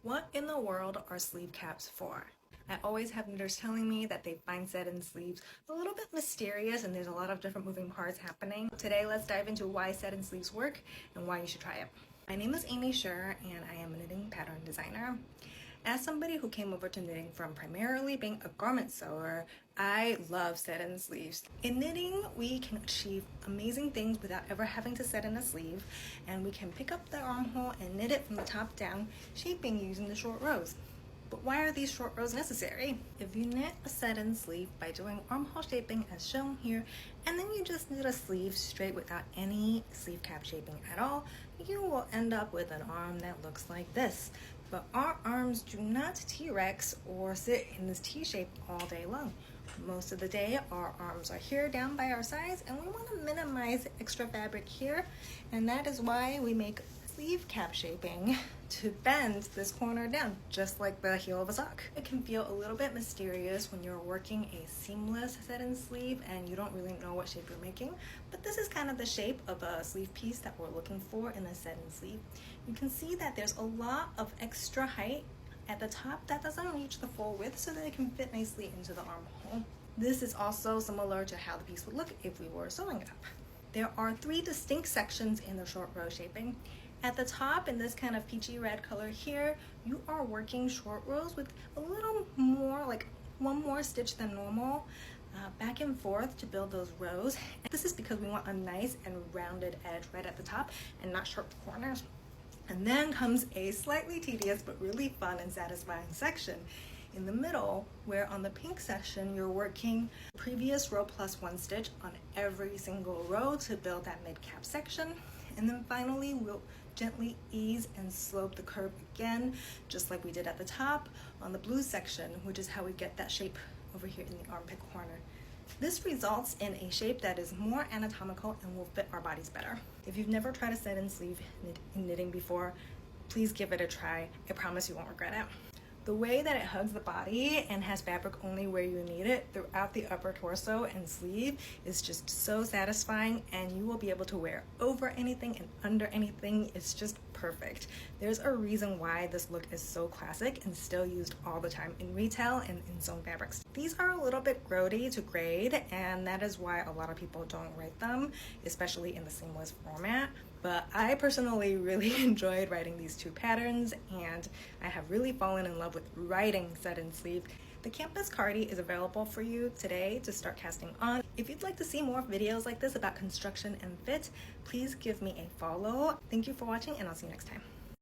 What in the world are sleeve caps for? I always have knitters telling me that they find satin sleeves a little bit mysterious and there's a lot of different moving parts happening. Today, let's dive into why satin sleeves work and why you should try it. My name is Amy Scher and I am a knitting pattern designer. As somebody who came over to knitting from primarily being a garment sewer, I love satin sleeves. In knitting, we can achieve amazing things without ever having to set in a sleeve, and we can pick up the armhole and knit it from the top down, shaping using the short rows. But why are these short rows necessary? If you knit a satin sleeve by doing armhole shaping as shown here, and then you just knit a sleeve straight without any sleeve cap shaping at all, you will end up with an arm that looks like this. But our arms do not T-Rex or sit in this T shape all day long. Most of the day, our arms are here down by our sides, and we want to minimize extra fabric here, and that is why we make sleeve cap shaping to bend this corner down, just like the heel of a sock. It can feel a little bit mysterious when you're working a seamless satin sleeve and you don't really know what shape you're making, but this is kind of the shape of a sleeve piece that we're looking for in a satin sleeve. You can see that there's a lot of extra height at the top that doesn't reach the full width so that it can fit nicely into the armhole. This is also similar to how the piece would look if we were sewing it up. There are 3 distinct sections in the short row shaping. At the top, in this kind of peachy red color here, you are working short rows with a little more, like one more stitch than normal, back and forth to build those rows. And this is because we want a nice and rounded edge right at the top and not sharp corners. And then comes a slightly tedious but really fun and satisfying section in the middle, where on the pink section you're working previous row plus 1 stitch on every single row to build that mid-cap section. And then finally we'll gently ease and slope the curve again, just like we did at the top on the blue section, which is how we get that shape over here in the armpit corner. This results in a shape that is more anatomical and will fit our bodies better. If you've never tried a satin sleeve knitting before, please give it a try. I promise you won't regret it. The way that it hugs the body and has fabric only where you need it throughout the upper torso and sleeve is just so satisfying, and you will be able to wear over anything and under anything. It's just perfect. There's a reason why this look is so classic and still used all the time in retail and in sewn fabrics. These are a little bit grody to grade, and that is why a lot of people don't write them, especially in the seamless format. But I personally really enjoyed writing these 2 patterns, and I have really fallen in love with writing satin sleeve. The Campus Cardi is available for you today to start casting on. If you'd like to see more videos like this about construction and fit, please give me a follow. Thank you for watching, and I'll see you next time.